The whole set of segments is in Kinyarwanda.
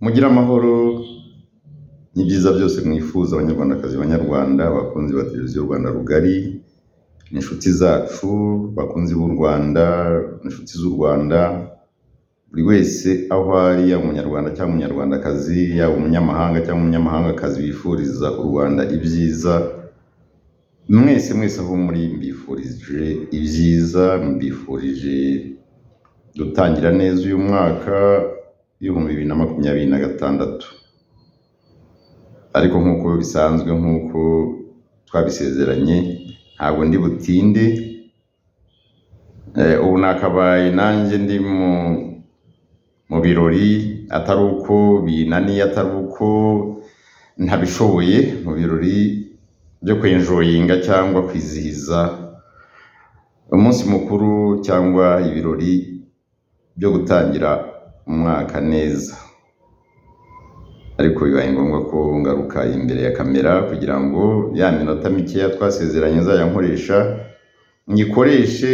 Mugira amahoro n'ibyiza byose mwifuza abanyarwandakazi banyarwanda bakunzi ba televiziyo Rwanda Rugari, inshuti zacu bakunzi b'u Rwanda, inshuti z'u Rwanda, buri wese aho ari, yaba umunyarwanda cyangwa umunyarwandakazi, yaba umunyamahanga cyangwa umunyamahangakazi bifuriza u Rwanda ibyiza. Mwese aho muri mbifurije ibyiza, mbifurije gutangira neza uyu mwaka w'ibihumbi 2026. Ariko nk'uko bisanzwe, nk'uko twabisezeranye, ntabwo ndi butinde. Ubu nakabaye nanjye ndi mu birori, atari uko binaniye, atari uko ntabishoboye, mu birori byo kwenjoyinga cyangwa kwizihiza umunsi mukuru cyangwa ibirori byo gutangira umwaka neza. Ariko bibaye ngombwa ko ngaruka imbere ya kamera kugira ngo ya minota mikeya twasezeranye nzajya nkoresha nyikoreshe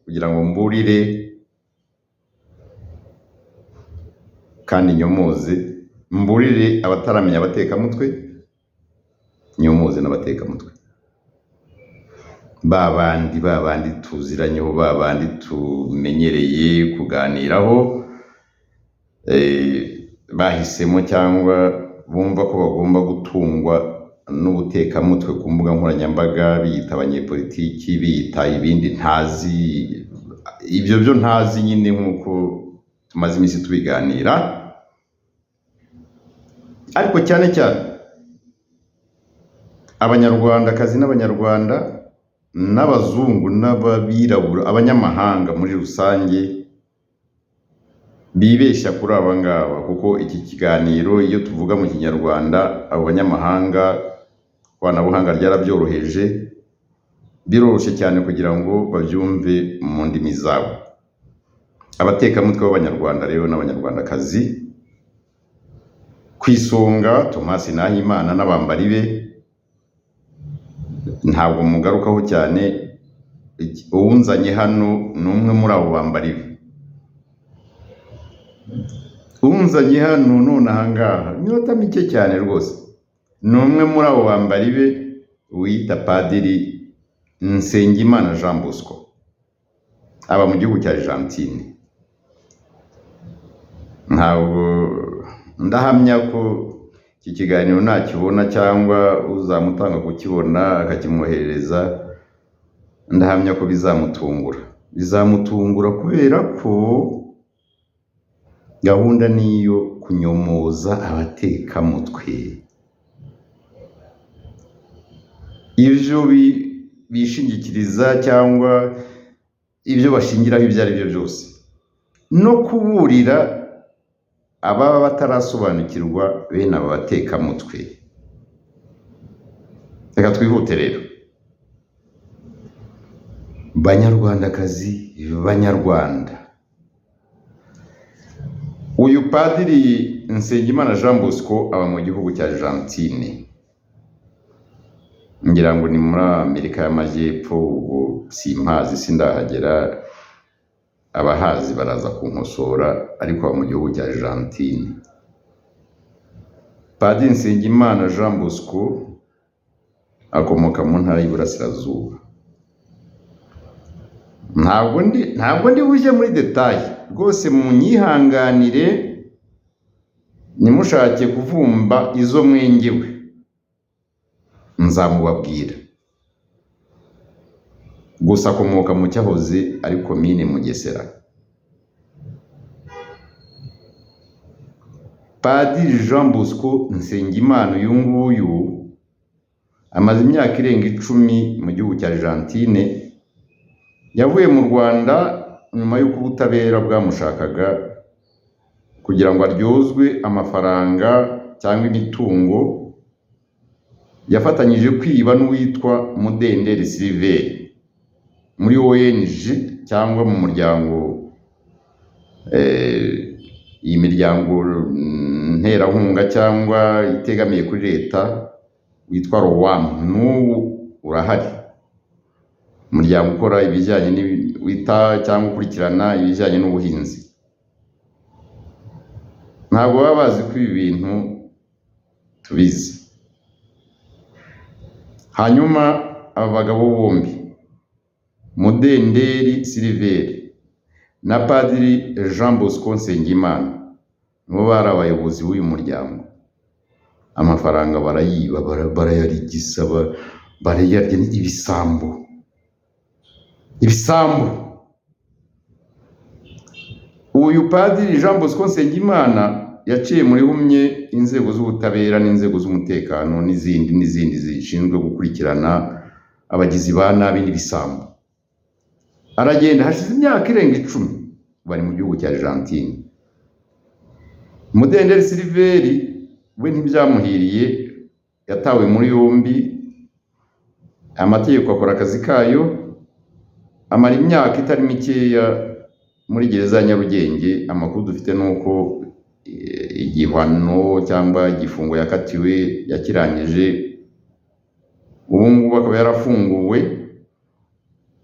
kugira ngo mburire kandi nyomoze, mburire abataramenya abatekamutwe, nyomoze n'abatekamutwe, babandi tuziranyeho, babandi tumenyereye kuganiraho, bahisemo cyangwa bumva ko bagomba gutungwa n'ubutekamutwe ku mbuga nkoranyambaga, biyita abanyepolitiki, biyita ibindi ntazi, ibyo byo ntazi nyine, nk'uko tumaze iminsi tubiganira. Ariko cyane abanyarwandakazi n'abanyarwanda n'abazungu n'ababirabura, abanyamahanga muri rusange, bibeshya kuri aba ngaba, kuko iki kiganiro iyo tuvuga mu kinyarwanda, abo banyamahanga ikoranabuhanga ryarabyoroheje, biroroshye cyane kugira ngo babyumve mu ndimi zabo. Abatekamutwe b'abanyarwanda rero n'abanyarwandakazi, ku isonga Thomas Nahimana n'abambari be, ntabwo mugarukaho cyane. Uwunzanye hano ni umwe muri abo bambari be, unzanye hano none ahangaha iminota mike cyane rwose, ni umwe muri abo bambari be wita Padiri Nsengimana Jean Bosco, aba mu gihugu cya Argentine. Ntabwo ndahamya ko iki kiganiro nakibona cyangwa uzamutanga kukibona akakimwoherereza, ndahamya ko bizamutungura kubera ko gahunda niyo kunyomoza abatekamutwe. Ibyo bishingikiriza cyangwa ibyo bashingiraho ibyo ari byo byose, no kuburira ababa batarasobanukirwa bene aba batekamutwe. Reka twihute rero, banyarwandakazi, banyarwanda. Uyu Padiri Nsengimana Jean Bosco aba mu gihugu cya Argentine, ngira ngo ni muri Amerika y'Amajyepfo, ubu simpazi, sindahagera, abahazi baraza kunkosora, ariko aba mu gihugu cya Argentine. Padiri Nsengimana Jean Bosco akomoka mu ntara y'Iburasirazuba. Ntabwo ndi bujye muri detaye rwose, munyihanganire, nimushake kuvumba izo mwengewe nzamubabwira. Gusa akomoka mu cyahoze ari komine Mugesera. Padiri Jean Bosco Nsengimana uyu nguyu amaze imyaka irenga 10 mu gihugu cya Argentine. Yavuye mu Rwanda nyuma y'uko ubutabera bwamushakaga kugira ngo aryozwe amafaranga cyangwa imitungo yafatanyije kwiba n'uwitwa Mudenderi Silver muri ONG cyangwa mu muryango, iyi miryango nterankunga cyangwa itegamiye kuri leta witwa ROWAM. N'ubu urahari, umuryango ukora ibijyanye wita cyangwa ukurikirana ibijyanye n'ubuhinzi. ntabwo baba bazi ko ibi bintu tubizi. Hanyuma aba bagabo bombi, Mudenderi Silver na Padiri Jean Bosco Nsengimana, nibo bari abayobozi b'uyu muryango. Amafaranga barayiba, barayarigisa, barayarya n'ibisambo. Uyu Padiri Jean Bosco Nsengimana yaciye muri humye inzego z'ubutabera n'inzego z'umutekano n'izindi zishinzwe gukurikirana abagizi ba nabi n'ibisambo. Aragenda, hashize imyaka irenga 10 bari mu gihugu cya Argentine. Mudenderi Silver we ntibyamuhiriye, yatawe muri yombi, amategeko akora akazi kayo, amara imyaka itari mikeya muri gereza ya Nyarugenge. Amakuru dufite nuko igihano cyangwa igifungo yakatiwe yakirangije, ubu ngubu akaba yarafunguwe.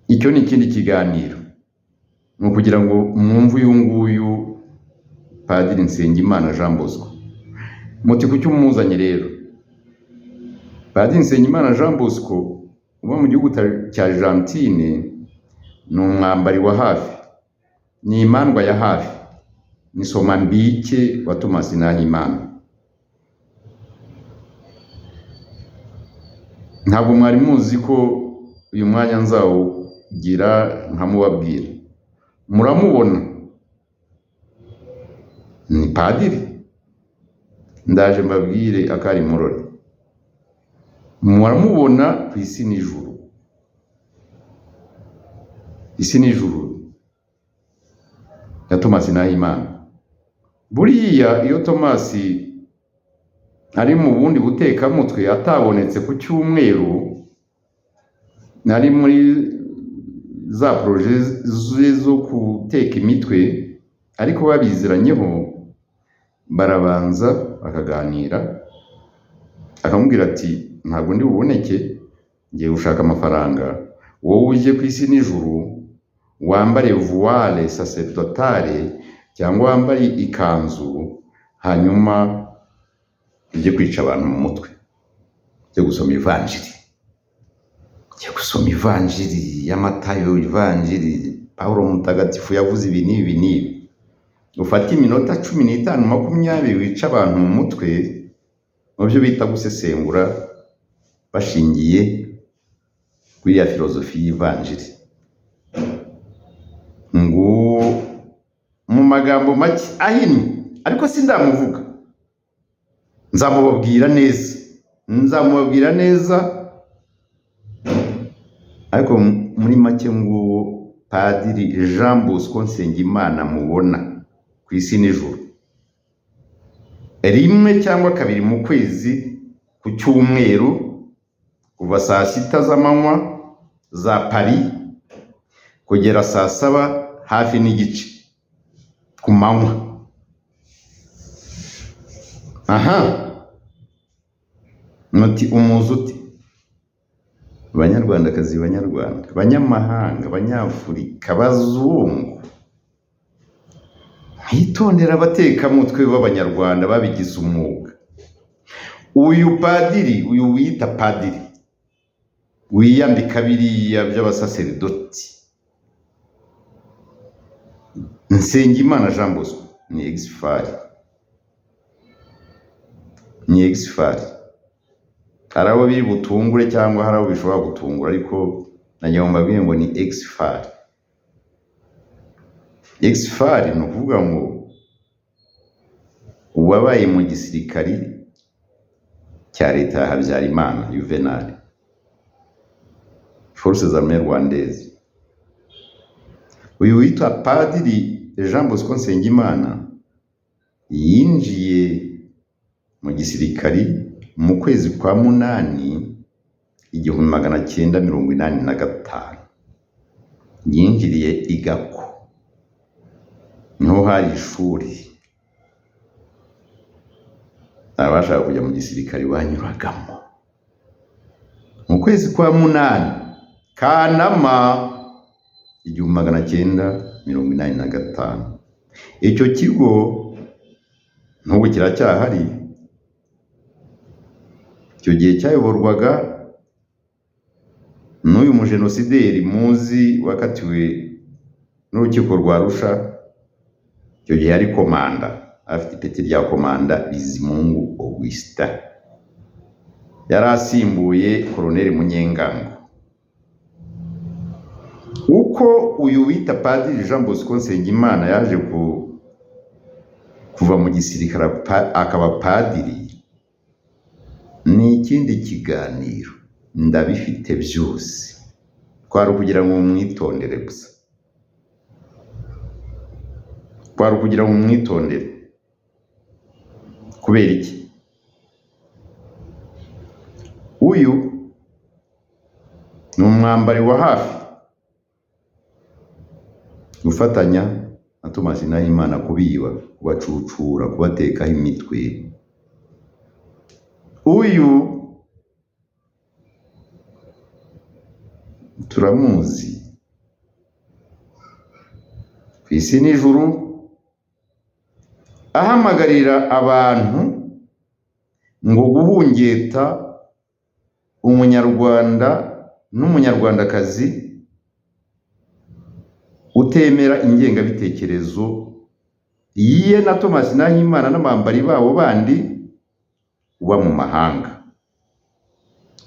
Icyo ni ikindi kiganiro, ni ukugira ngo mwumve uyu nguyu Padiri Nsengimana Jean Bosco. Muti kuki umuzanye rero? Padiri Nsengimana Jean Bosco uba mu gihugu cya Argentine, ni umwambari wa hafi, ni imandwa ya hafi, ni somambike wa Thomas Nahimana. Ntabwo mwari muzi ko uyu mwanya nzawugira nkamubabwira. Muramubona, ni padiri. Ndaje mbabwire akari murore. Muramubona ku isi n'ijuru. Isi n'ijuru ya Thomas Nahimana. Buriya iyo Thomas ari mu bundi butekamutwe atabonetse ku cyumweru, nari muri za projet zo guteka imitwe, ariko babiziranyeho, barabanza bakaganira, akamubwira ati ntabwo ndi buboneke, ngiye gushaka amafaranga, wowe uje ku isi n'ijuru wambare voile sacerdotale cyangwa wambare ikanzu, hanyuma ujye kwica abantu mu mutwe, ujye gusoma ivanjiri ya Matayo, ivanjiri Paulo Mutagatifu yavuze ibi n'ibi. Ufata iminota 15-20 wica abantu mu mutwe, mu byo bita gusesengura bashingiye kuri ya filozofi y'ivanjiri. Ngo mu magambo make ahinnye, ariko sindamuvuga, nzamubabwira neza, ariko muri make nguwo Padiri Jean Bosco Nsengimana mubona ku isi n'ijuru. Rimwe cyangwa kabiri mu kwezi ku cyumweru, kuva saa 6 z'amanywa za Paris kugera saa 7 hafi n'igice ku manywa. Muti umuzi uti? Banyarwandakazi, Banyarwanda, Banyamahanga, Banyafurika, Bazungu, hitondera abatekamutwe b'Abanyarwanda babigize umwuga. Uyu padiri, uyu wita padiri, wiyambika biriya by'abasaserdoti, Nsengimana Jean Bosco, ni exfari. Hari abo biri butungure cyangwa hari abo bishobora gutungura, ariko najya mbabwiye ngo ni exfari. Ni ukuvuga ngo uwabaye mu gisirikari cya leta ya Habyarimana Juvenal, Forces Armées Rwandaises. Uyu witwa Padiri Jean Bosco Nsengimana yinjiye mu gisirikari mu kwezi kwa 8 1985. Yinjiriye igako, niho hari ishuri abashaka kujya mu gisirikari banyuragamo. Mu kwezi kwa 8 Kanama 1985, icyo kigo n'ubu kiracyahari. Icyo gihe cyayoborwaga n'uyu mujenosideri muzi wakatiwe n'urukiko rwa Arusha. Icyo gihe yari komanda, afite ipeti rya komanda, Bizimungu Augustin. Yari asimbuye Koloneli Munyengango. Uko uyu wita Padiri Jean Bosco Nsengimana yaje kuva mu gisirikare akaba padiri, ni ikindi kiganiro, ndabifite byose. Kwari ukugira ngo mwitondere gusa, kwari ukugira ngo mwitondere. Kubera iki? Uyu ni umwambari wa hafi gufatanya na Thomas Nahimana kubiba, kubacucura, kubatekaho imitwe. Uyu turamuzi ku isi n'ijuru, ahamagarira abantu ngo guhungeta umunyarwanda n'umunyarwandakazi utemera ingengabitekerezo yiye na Thomas Nahimana n'abambari babo bandi uba mu mahanga,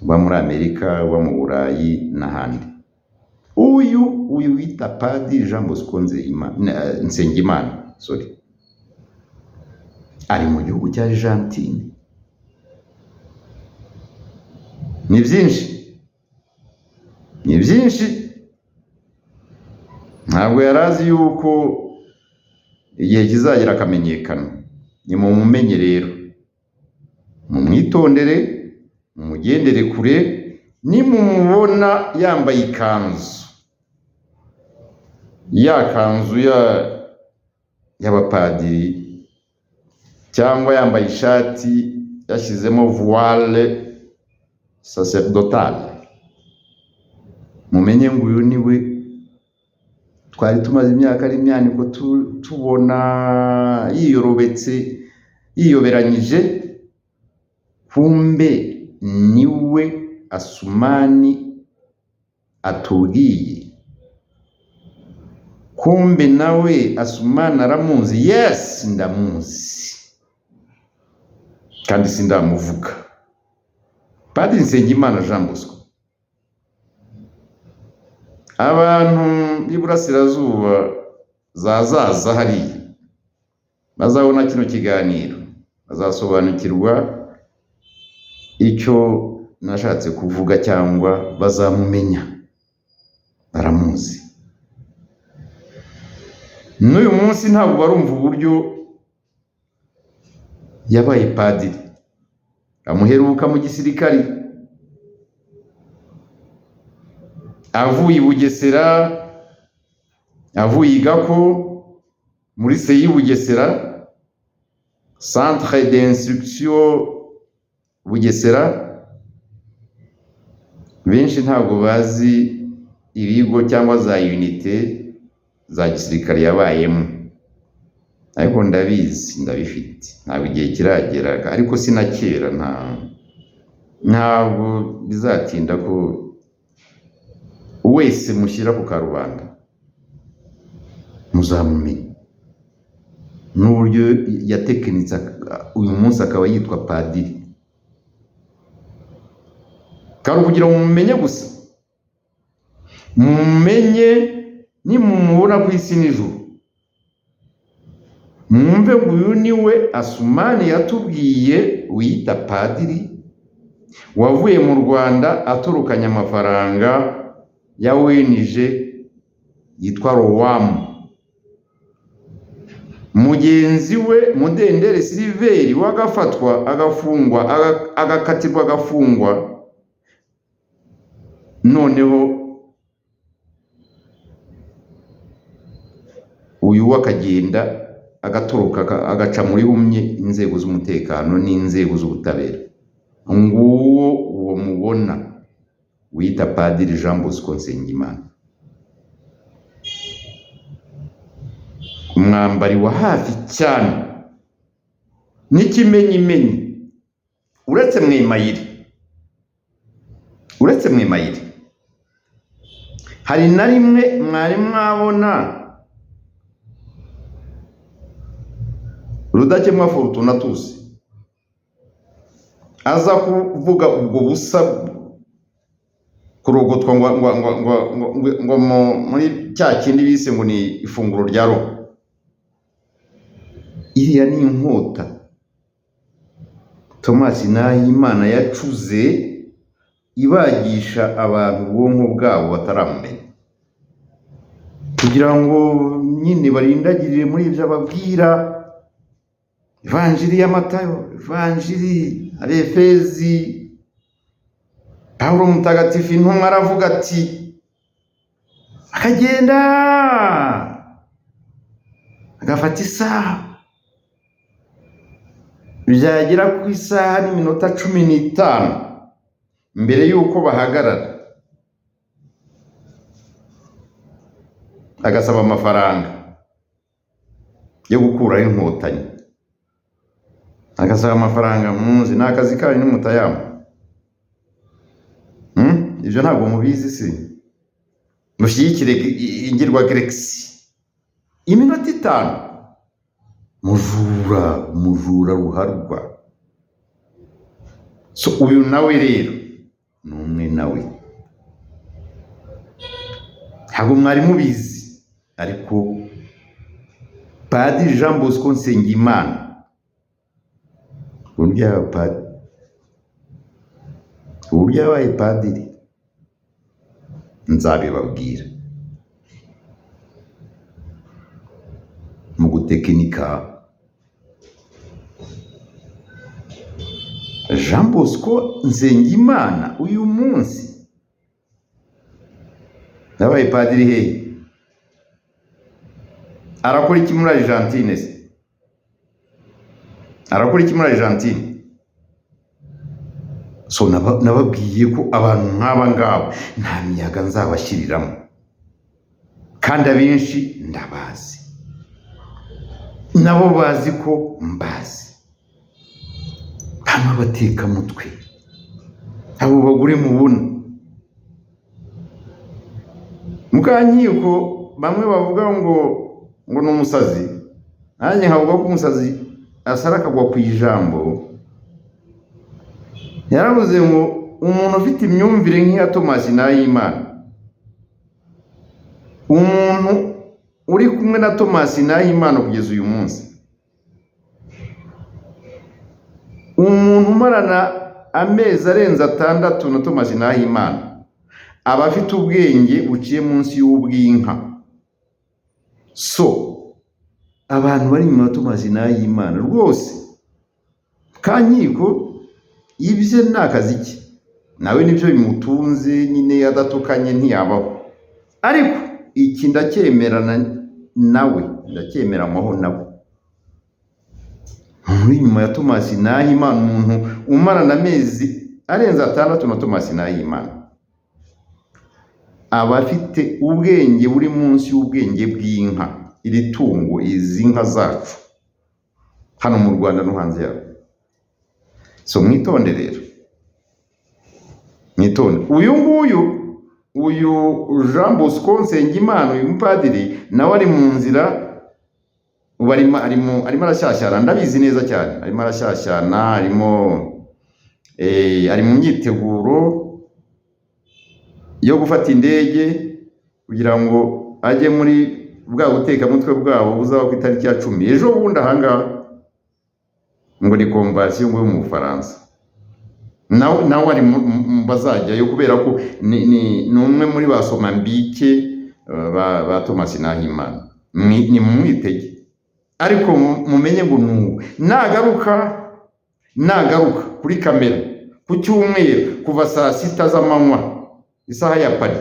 uba muri Amerika, uba mu Burayi n'ahandi. Uyu wita Padiri Jean Bosco Nsengimana ari mu gihugu cya Argentine. Ni byinshi, ntabwo yarazi yuko igihe kizagera akamenyekana. Ni mumumenye rero, mumwitondere, mumugendere kure. Nimumubona yambaye ikanzu, ya kanzu y'abapadiri, cyangwa yambaye ishati yashyizemo voile sacerdotale, mumenye ngo uyu niwe twari tumaze imyaka ari imyaniko tubona yiyorobetse, yiyoberanyije. Kumbe niwe Asumani atubwiye. Kumbe nawe Asumani aramuzi. Yes, ndamuzi kandi sindamuvuga. Padiri Nsengimana Jean Bosco, abantu b'iburasirazuba zazaza hariya bazabona kino kiganiro, bazasobanukirwa icyo nashatse kuvuga, cyangwa bazamumenya, baramuzi. N'uyu munsi ntabwo barumva uburyo yabaye padiri. Amuheruka mu gisirikari, avuye i Bugesera, avuye i Gako muri CI Bugesera, Centre d'instruction Bugesera. Benshi ntabwo bazi ibigo cyangwa za unité za gisirikare yabayemo, ariko ndabizi, ndabifite. Ntabwo igihe kiragera, ariko sinakera, ntabwo bizatinda ko wese mushyira ku karubanda muzamumenya n'uburyo yatekinitse uyu munsi akaba yitwa padiri. Kari kugira ngo mumenye gusa, mumenye, nimumubona ku isi n'ijuru mwumve ngo uyu niwe Asumani yatubwiye, wiyita padiri, wavuye mu Rwanda aturukanye amafaranga ya ONG yitwa Rowamu. Mugenzi we Mudendere Siliveri wagafatwa, agafungwa, agakatirwa, agafungwa, noneho uyu wakagenda agatoroka, agaca muri humye inzego z'umutekano n'inzego z'ubutabera. Nguwo uwo mubona wita Padiri Jean Bosco Nsengimana, umwambari wa hafi cyane n'ikimenyimenyi uretse Mwemayire hari na rimwe mwari mwabona Rudakemwa Fortunatus aza kuvuga ubwo busa kurogotwa ngo muri cya kindi bise ngo ni ifunguro rya roho. Iriya ni inkota Thomas Nahimana yacuze ibagisha abantu ubwonko bwabo bataramumenya, kugira ngo nyine barindagirire muri ibyo ababwira. Evanjiri ya Matayo, Evanjiri Efezi, Pawulo mutagatifu intumwa aravuga ati, akagenda agafata isaha, byagera ku isaha n'iminota 15 mbere y'uko bahagarara, agasaba amafaranga yo gukuraho inkotanyi, agasaba amafaranga. Muzi n'akazi kanyu n'umutayama. Ibyo ntabwo mubizi se? Mushyigikire ingirwa Galaxy iminota 5. Mujura ruharwa. So uyu nawe rero numwe nawe ntabwo mwari mubizi, ariko Padiri Jean Bosco Nsengimana uburyo yabaye padiri nzabibabwira mu gutekinika. Jean Bosco Nsengimana uyu munsi yabaye padiri he? Arakora iki muri Argentine se? So nababwiye ko abantu nk'aba ngabo nta miyaga nzabashyiriramo, kandi abenshi ndabazi, nabo bazi ko mbazi. Hano bateka mutwe abo bagure mubona Mukankiko, bamwe bavuga ngo ni umusazi, nanjye nkavuga ko umusazi asara akagwa ku ijambo. Yaravuze ngo umuntu ufite imyumvire nk'iya Thomas Nahimana, umuntu uri kumwe na Thomas Nahimana kugeza uyu munsi, umuntu umarana amezi arenze 6 na Thomas Nahimana aba afite ubwenge buciye munsi y'ubw'inka. So abantu bari mu Thomas Nahimana rwose Kankiko ibye nakazi ki, nawe nibyo bimutunze nyine, adatukanye ntiyabaho. Ariko iki ndacyemerana nawe, ndacyemeramaho nawe. Muri nyuma ya Thomas Nahimana, umuntu umarana amezi arenze 6 na Thomas Nahimana aba afite ubwenge buri munsi y'ubwenge bw'inka, iri tungo, izi nka zacu hano mu Rwanda no hanze yaho. So mwitonde rero, mwitonde. Uyu Jean Bosco Nsengimana, uyu mupadiri nawe ari mu nzira, arimo arashyashyana, ndabizi neza cyane, arimo arashyashyana, ari mu myiteguro yo gufata indege kugira ngo ajye muri bwa guteka mutwe bwabo buzaba ku itariki ya 10 ejo bundi ahangaha, ngo ni convention yo mu Bufaransa. Nawe ari bazajyayo kubera ko ni umwe muri basoma mbike ba Thomas Nahimana. Ni mumwitege, ariko mumenye ngo nagaruka kuri kamera ku cyumweru kuva saa 6 z'amanywa isaha ya Paris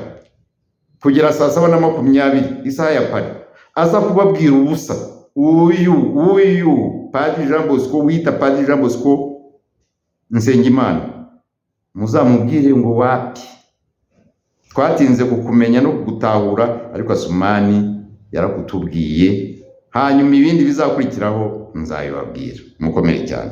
kugera saa 7:20 isaha ya Paris, aza kubabwira ubusa. Uyu Padiri Jean Bosco, wita Padiri Jean Bosco Nsengimana, muzamubwire ngo wapi, twatinze kukumenya no kugutahura, ariko Asumani yarakutubwiye hanyuma ibindi bizakurikiraho nzabibabwira. Mukomere cyane.